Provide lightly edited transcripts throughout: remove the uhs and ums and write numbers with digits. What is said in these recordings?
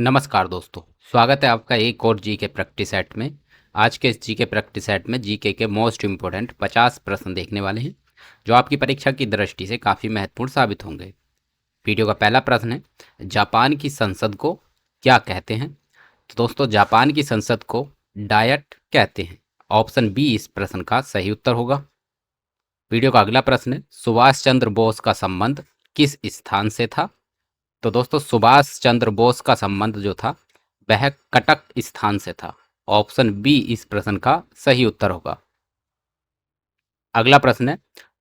नमस्कार दोस्तों, स्वागत है आपका एक और जीके प्रैक्टिस सेट में। आज के इस जीके प्रैक्टिस सेट में जीके के मोस्ट इम्पोर्टेंट 50 प्रश्न देखने वाले हैं जो आपकी परीक्षा की दृष्टि से काफ़ी महत्वपूर्ण साबित होंगे। वीडियो का पहला प्रश्न है, जापान की संसद को क्या कहते हैं? तो दोस्तों, जापान की संसद को डायट कहते हैं। ऑप्शन बी इस प्रश्न का सही उत्तर होगा। वीडियो का अगला प्रश्न है, सुभाष चंद्र बोस का संबंध किस स्थान से था? तो दोस्तों, सुभाष चंद्र बोस का संबंध जो था वह कटक स्थान से था। ऑप्शन बी इस प्रश्न का सही उत्तर होगा। अगला प्रश्न है,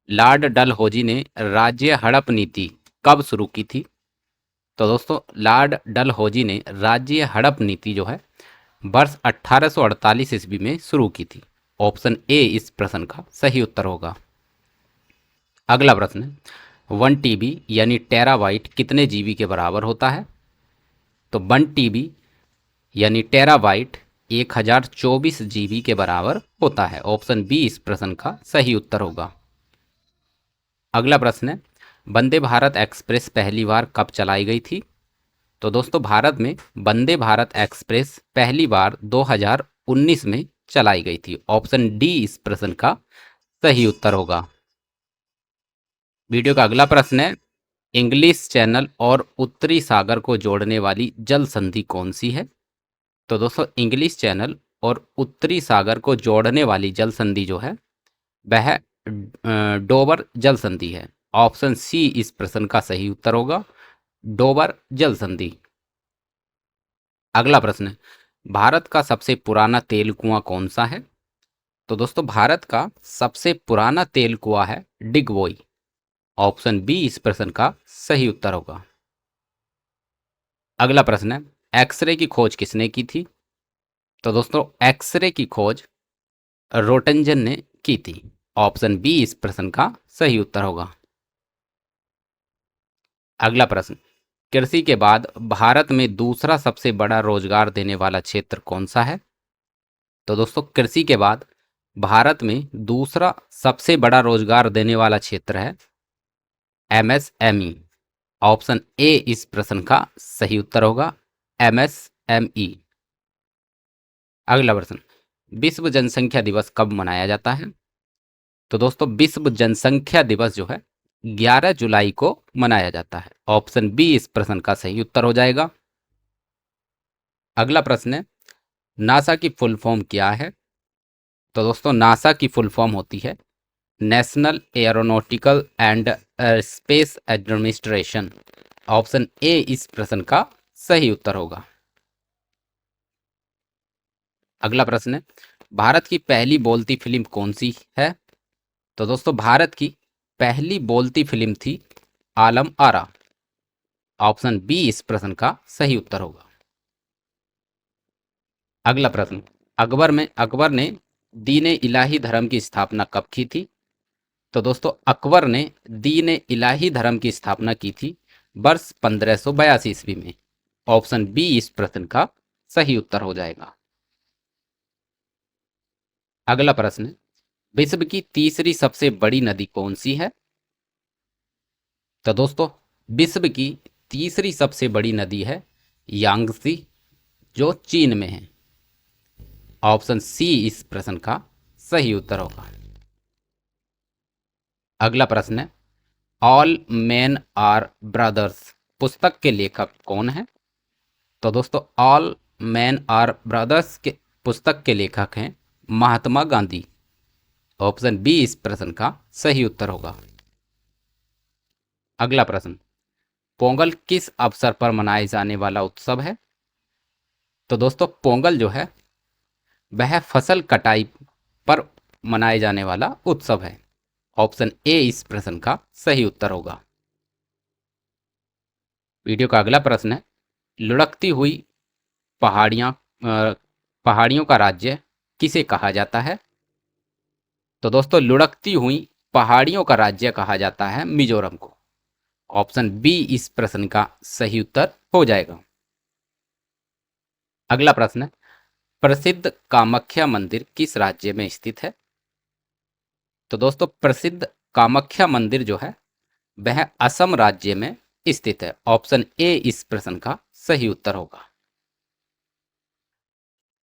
लॉर्ड डलहौजी ने राज्य हड़प नीति कब शुरू की थी? तो दोस्तों, लॉर्ड डलहौजी ने राज्य हड़प नीति जो है वर्ष 1848 ईस्वी में शुरू की थी। ऑप्शन ए इस प्रश्न का सही उत्तर होगा। अगला प्रश्न है, 1 TB यानी टेराबाइट कितने जीबी के बराबर होता है? तो 1 TB यानी टेराबाइट 1024 जीबी के बराबर होता है। ऑप्शन बी इस प्रश्न का सही उत्तर होगा। अगला प्रश्न है, वंदे भारत एक्सप्रेस पहली बार कब चलाई गई थी? तो दोस्तों, भारत में वंदे भारत एक्सप्रेस पहली बार 2019 में चलाई गई थी। ऑप्शन डी इस प्रश्न का सही उत्तर होगा। वीडियो का अगला प्रश्न है, इंग्लिश चैनल और उत्तरी सागर को जोड़ने वाली जल संधि कौन सी है? तो दोस्तों, इंग्लिश चैनल और उत्तरी सागर को जोड़ने वाली जल संधि जो है वह डोबर जल संधि है। ऑप्शन सी इस प्रश्न का सही उत्तर होगा, डोबर जल संधि। अगला प्रश्न है, भारत का सबसे पुराना तेल कुआं कौन सा है? तो दोस्तों, भारत का सबसे पुराना तेल कुआं है डिगबोई। ऑप्शन बी इस प्रश्न का सही उत्तर होगा। अगला प्रश्न है, एक्सरे की खोज किसने की थी? तो दोस्तों, एक्सरे की खोज रोटंजन ने की थी। ऑप्शन बी इस प्रश्न का सही उत्तर होगा। अगला प्रश्न, कृषि के बाद भारत में दूसरा सबसे बड़ा रोजगार देने वाला क्षेत्र कौन सा है? तो दोस्तों, कृषि के बाद भारत में दूसरा सबसे बड़ा रोजगार देने वाला क्षेत्र है MSME। ऑप्शन ए इस प्रश्न का सही उत्तर होगा, MSME। अगला प्रश्न, विश्व जनसंख्या दिवस कब मनाया जाता है? तो दोस्तों, विश्व जनसंख्या दिवस जो है 11 जुलाई को मनाया जाता है। ऑप्शन बी इस प्रश्न का सही उत्तर हो जाएगा। अगला प्रश्न है, नासा की फुल फॉर्म क्या है? तो दोस्तों, नासा की फुल फॉर्म होती है national aeronautical and space administration. Option A इस प्रश्न का सही उत्तर होगा। अगला प्रश्न है, भारत की पहली बोलती फिल्म कौन सी है? तो दोस्तों, भारत की पहली बोलती फिल्म थी आलम आरा। ऑप्शन बी इस प्रश्न का सही उत्तर होगा। अगला प्रश्न, अकबर ने दीन इलाही धर्म की स्थापना कब की थी? तो दोस्तों, अकबर ने दीन इलाही धर्म की स्थापना की थी वर्ष 1582 ईस्वी में। ऑप्शन बी इस प्रश्न का सही उत्तर हो जाएगा। अगला प्रश्न, विश्व की तीसरी सबसे बड़ी नदी कौन सी है? तो दोस्तों, विश्व की तीसरी सबसे बड़ी नदी है यांगसी, जो चीन में है। ऑप्शन सी इस प्रश्न का सही उत्तर होगा। अगला प्रश्न है, ऑल मैन आर ब्रदर्स पुस्तक के लेखक कौन है? तो दोस्तों, ऑल मैन आर ब्रदर्स के पुस्तक के लेखक हैं महात्मा गांधी। ऑप्शन बी इस प्रश्न का सही उत्तर होगा। अगला प्रश्न, पोंगल किस अवसर पर मनाए जाने वाला उत्सव है? तो दोस्तों, पोंगल जो है वह फसल कटाई पर मनाए जाने वाला उत्सव है। ऑप्शन ए इस प्रश्न का सही उत्तर होगा। वीडियो का अगला प्रश्न है, लुढ़कती हुई पहाड़ियाँ पहाड़ियों का राज्य किसे कहा जाता है? तो दोस्तों, लुढ़कती हुई पहाड़ियों का राज्य कहा जाता है मिजोरम को। ऑप्शन बी इस प्रश्न का सही उत्तर हो जाएगा। अगला प्रश्न है, प्रसिद्ध कामाख्या मंदिर किस राज्य में स्थित है? तो दोस्तों, प्रसिद्ध कामाख्या मंदिर जो है वह असम राज्य में स्थित है। ऑप्शन ए इस प्रश्न का सही उत्तर होगा।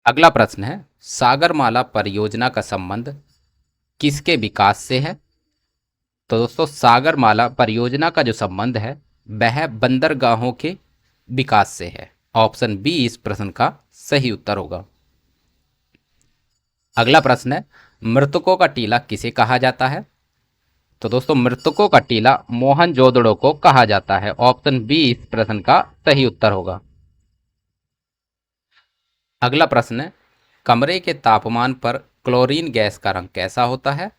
अगला प्रश्न है, सागरमाला परियोजना का संबंध किसके विकास से है? तो दोस्तों सागरमाला परियोजना का जो संबंध है वह बंदरगाहों के विकास से है। ऑप्शन बी इस प्रश्न का सही उत्तर होगा। अगला प्रश्न है, मृतकों का टीला किसे कहा जाता है? तो दोस्तों मृतकों का टीला मोहनजोदड़ो को कहा जाता है। ऑप्शन बी इस प्रश्न का सही उत्तर होगा। अगला प्रश्न है, कमरे के तापमान पर क्लोरीन गैस का रंग कैसा होता है?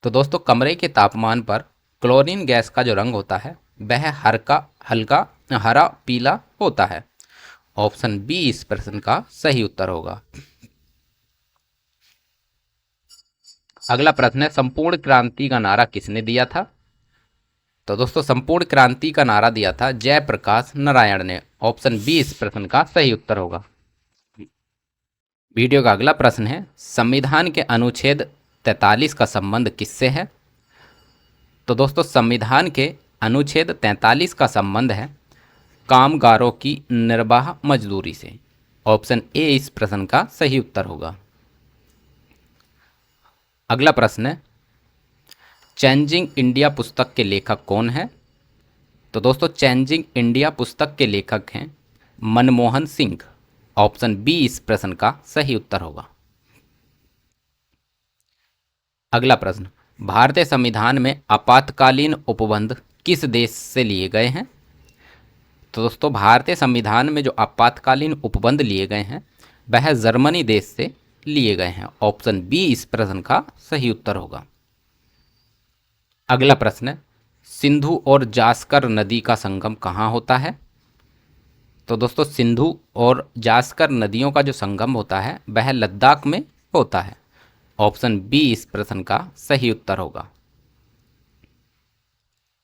तो दोस्तों कमरे के तापमान पर क्लोरीन गैस का जो रंग होता है वह हल्का हल्का हरा पीला होता है। ऑप्शन बी इस प्रश्न का सही उत्तर होगा। अगला प्रश्न है, संपूर्ण क्रांति का नारा किसने दिया था? तो दोस्तों संपूर्ण क्रांति का नारा दिया था जयप्रकाश नारायण ने। ऑप्शन बी इस प्रश्न का सही उत्तर होगा। वीडियो का अगला प्रश्न है, संविधान के अनुच्छेद 43 का संबंध किससे है? तो दोस्तों संविधान के अनुच्छेद 43 का संबंध है कामगारों की निर्बाह मजदूरी से। ऑप्शन ए इस प्रश्न का सही उत्तर होगा। अगला प्रश्न है, चेंजिंग इंडिया पुस्तक के लेखक कौन है? तो दोस्तों चेंजिंग इंडिया पुस्तक के लेखक हैं मनमोहन सिंह। ऑप्शन बी इस प्रश्न का सही उत्तर होगा। अगला प्रश्न, भारतीय संविधान में आपातकालीन उपबंध किस देश से लिए गए हैं? तो दोस्तों भारतीय संविधान में जो आपातकालीन उपबंध लिए गए हैं वह जर्मनी देश से लिए गए हैं। ऑप्शन बी इस प्रश्न का सही उत्तर होगा। अगला प्रश्न है, सिंधु और जास्कर नदी का संगम कहाँ होता है? तो दोस्तों सिंधु और जास्कर नदियों का जो संगम होता है वह लद्दाख में होता है। ऑप्शन बी इस प्रश्न का सही उत्तर होगा।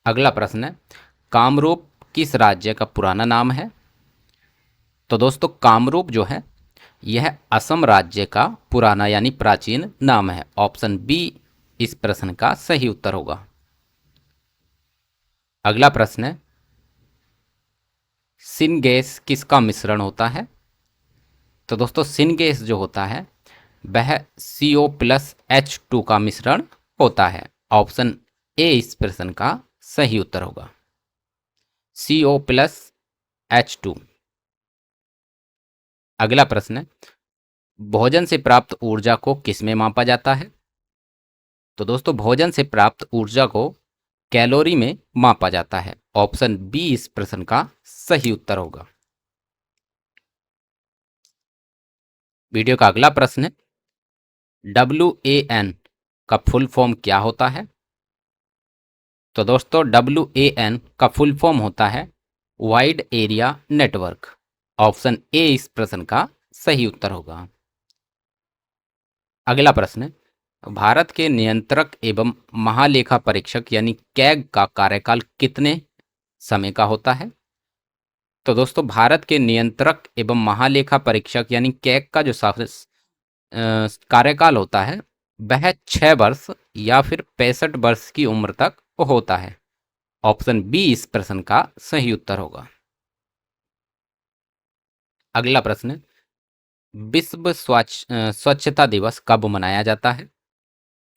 अगला प्रश्न है, कामरूप किस राज्य का पुराना नाम है? तो दोस्तों कामरूप जो है यह असम राज्य का पुराना यानी प्राचीन नाम है। ऑप्शन बी इस प्रश्न का सही उत्तर होगा। अगला प्रश्न है, सिनगैस किसका मिश्रण होता है? तो दोस्तों सिनगैस जो होता है वह CO+H2 का मिश्रण होता है। ऑप्शन ए इस प्रश्न का सही उत्तर होगा, CO+H2। अगला प्रश्न है, भोजन से प्राप्त ऊर्जा को किसमें मापा जाता है? तो दोस्तों भोजन से प्राप्त ऊर्जा को कैलोरी में मापा जाता है। ऑप्शन बी इस प्रश्न का सही उत्तर होगा। वीडियो का अगला प्रश्न है, WAN का फुल फॉर्म क्या होता है? तो दोस्तों WAN का फुल फॉर्म होता है wide area network. Option A इस प्रश्न का सही उत्तर होगा। अगला प्रश्न है, भारत के नियंत्रक एवं महालेखा परीक्षक यानी कैग का कार्यकाल कितने समय का होता है? तो दोस्तों भारत के नियंत्रक एवं महालेखा परीक्षक यानी कैग का जो कार्यकाल होता है वह 6 वर्ष या फिर 65 वर्ष की उम्र तक होता है। ऑप्शन बी इस प्रश्न का सही उत्तर होगा। अगला प्रश्न, विश्व स्वच्छता दिवस कब मनाया जाता है?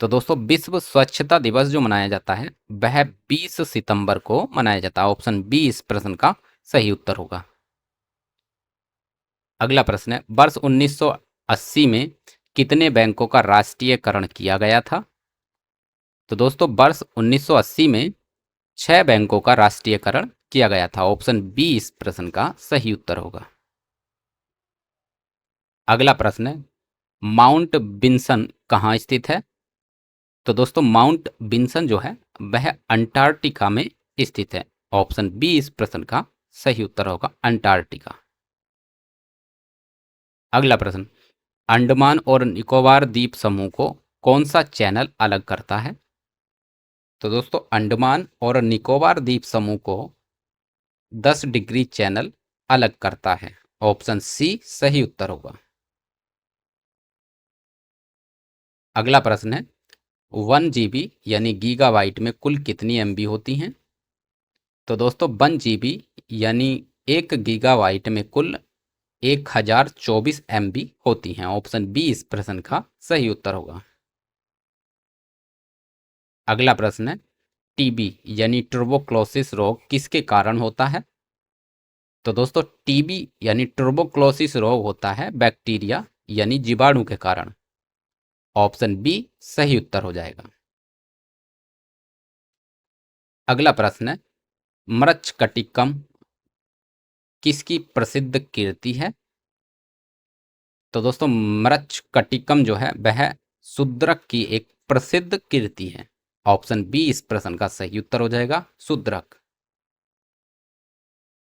तो दोस्तों विश्व स्वच्छता दिवस जो मनाया जाता है वह 20 सितंबर को मनाया जाता है। ऑप्शन बी इस प्रश्न का सही उत्तर होगा। अगला प्रश्न है, वर्ष 1980 में कितने बैंकों का राष्ट्रीयकरण किया गया था? तो दोस्तों वर्ष 1980 में 6 बैंकों का राष्ट्रीयकरण किया गया था। ऑप्शन बी इस प्रश्न का सही उत्तर होगा। अगला प्रश्न है, माउंट विंसन कहाँ स्थित है? तो दोस्तों माउंट विंसन जो है वह अंटार्कटिका में स्थित है। ऑप्शन बी इस प्रश्न का सही उत्तर होगा, अंटार्कटिका। अगला प्रश्न, अंडमान और निकोबार द्वीप समूह को कौन सा चैनल अलग करता है? तो दोस्तों अंडमान और निकोबार द्वीप समूह को 10 डिग्री चैनल अलग करता है। ऑप्शन सी सही उत्तर होगा। अगला प्रश्न है, 1 GB यानी गीगाबाइट में कुल कितनी MB होती हैं? तो दोस्तों 1 GB यानी 1 गीगाबाइट में कुल 1024 MB होती हैं। ऑप्शन बी इस प्रश्न का सही उत्तर होगा। अगला प्रश्न है, टीबी यानी ट्यूबरकुलोसिस रोग किसके कारण होता है? तो दोस्तों टीबी यानी ट्यूबरकुलोसिस रोग होता है बैक्टीरिया यानी जीवाणु के कारण। ऑप्शन बी सही उत्तर हो जाएगा। अगला प्रश्न है, मृच्छकटिकम किसकी प्रसिद्ध कीर्ति है? तो दोस्तों मृच्छकटिकम जो है वह शूद्रक की एक प्रसिद्ध कीर्ति है। ऑप्शन बी इस प्रश्न का सही उत्तर हो जाएगा, शूद्रक।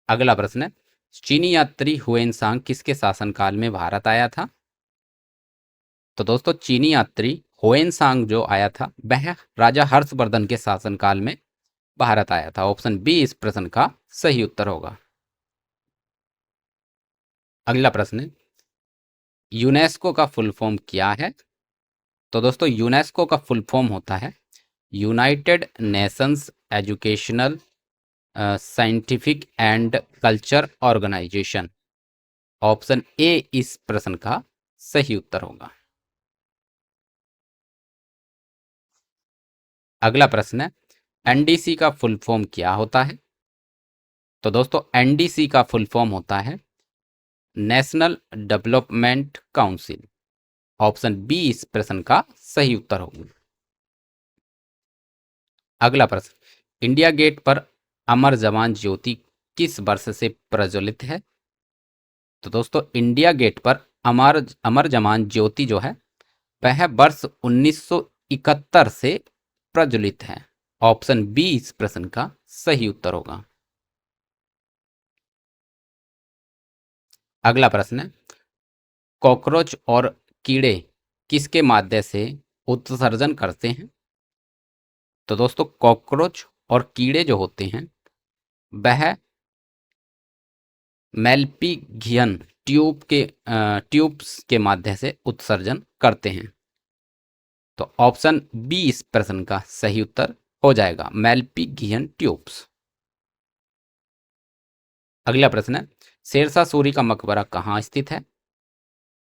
अगला प्रश्न है, चीनी यात्री हुएनसांग किसके शासनकाल में भारत आया था? तो दोस्तों चीनी यात्री हुएनसांग जो आया था वह राजा हर्षवर्धन के शासनकाल में भारत आया था। ऑप्शन बी इस प्रश्न का सही उत्तर होगा। अगला प्रश्न है, यूनेस्को का फुल फॉर्म क्या है? तो दोस्तों यूनेस्को का फुल फॉर्म होता है United Nations Educational Scientific and Culture Organisation. Option A इस प्रश्न का सही उत्तर होगा। अगला प्रश्न है, एनडीसी का फुल फॉर्म क्या होता है? तो दोस्तों एनडीसी का फुल फॉर्म होता है National Development Council. Option B इस प्रश्न का सही उत्तर होगा। अगला प्रश्न, इंडिया गेट पर अमर जवान ज्योति किस वर्ष से प्रज्वलित है? तो दोस्तों इंडिया गेट पर अमर जवान ज्योति जो है वह वर्ष 1971 से प्रज्वलित है। ऑप्शन बी इस प्रश्न का सही उत्तर होगा। अगला प्रश्न है, कॉकरोच और कीड़े किसके माध्यम से उत्सर्जन करते हैं? तो दोस्तों कॉकरोच और कीड़े जो होते हैं वह मेल्पिघियन ट्यूब्स के माध्यम से उत्सर्जन करते हैं। तो ऑप्शन बी इस प्रश्न का सही उत्तर हो जाएगा, मेल्पिघियन ट्यूब्स। अगला प्रश्न है, शेरशाह सूरी का मकबरा कहाँ स्थित है?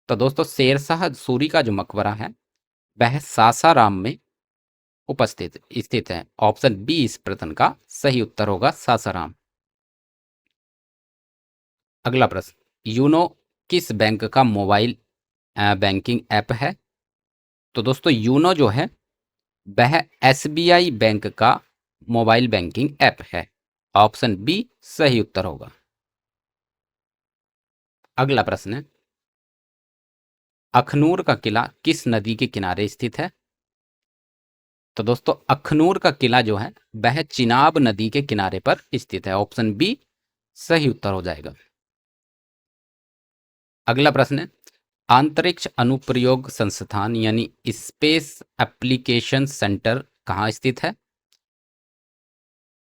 तो दोस्तों शेरशाह सूरी का जो मकबरा है वह सासाराम में उपस्थित स्थित है। ऑप्शन बी इस प्रश्न का सही उत्तर होगा, सासाराम। अगला प्रश्न, यूनो किस बैंक का मोबाइल बैंकिंग ऐप है? तो दोस्तों यूनो जो है वह एसबीआई बैंक का मोबाइल बैंकिंग ऐप है। ऑप्शन बी सही उत्तर होगा। अगला प्रश्न है, अखनूर का किला किस नदी के किनारे स्थित है? तो दोस्तों अखनूर का किला जो है वह चिनाब नदी के किनारे पर स्थित है। ऑप्शन बी सही उत्तर हो जाएगा। अगला प्रश्न है, अंतरिक्ष अनुप्रयोग संस्थान यानी स्पेस एप्लीकेशन सेंटर कहाँ स्थित है?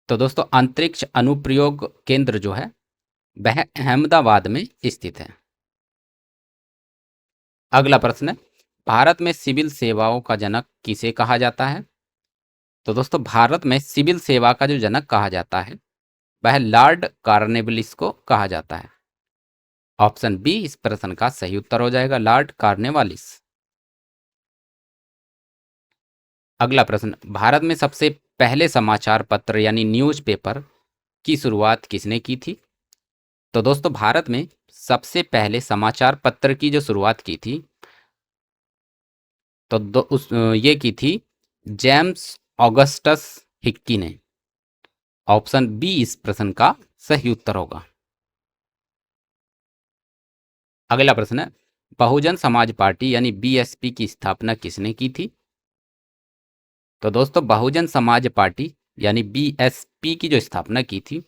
तो दोस्तों अंतरिक्ष अनुप्रयोग केंद्र जो है वह अहमदाबाद में स्थित है। अगला प्रश्न है, भारत में सिविल सेवाओं का जनक किसे कहा जाता है? तो दोस्तों भारत में सिविल सेवा का जो जनक कहा जाता है वह लॉर्ड कॉर्नवालिस को कहा जाता है। ऑप्शन बी इस प्रश्न का सही उत्तर हो जाएगा, लॉर्ड कॉर्नवालिस। अगला प्रश्न, भारत में सबसे पहले समाचार पत्र यानी न्यूज़पेपर की शुरुआत किसने की थी? तो दोस्तों भारत में सबसे पहले समाचार पत्र की जो शुरुआत की थी तो ये की थी जेम्स ऑगस्टस हिक्की ने। ऑप्शन बी इस प्रश्न का सही उत्तर होगा। अगला प्रश्न है, बहुजन समाज पार्टी यानी बीएसपी की स्थापना किसने की थी? तो दोस्तों बहुजन समाज पार्टी यानी बीएसपी की जो स्थापना की थी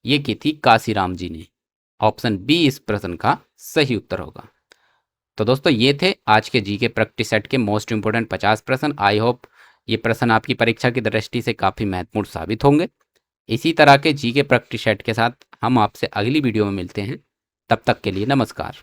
ये की थी काशीराम जी ने। ऑप्शन बी इस प्रश्न का सही उत्तर होगा। तो दोस्तों ये थे आज के जीके प्रैक्टिस सेट के मोस्ट इंपोर्टेंट 50 प्रश्न। आई होप ये प्रश्न आपकी परीक्षा की दृष्टि से काफ़ी महत्वपूर्ण साबित होंगे। इसी तरह के जीके प्रैक्टिस सेट के साथ हम आपसे अगली वीडियो में मिलते हैं। तब तक के लिए नमस्कार।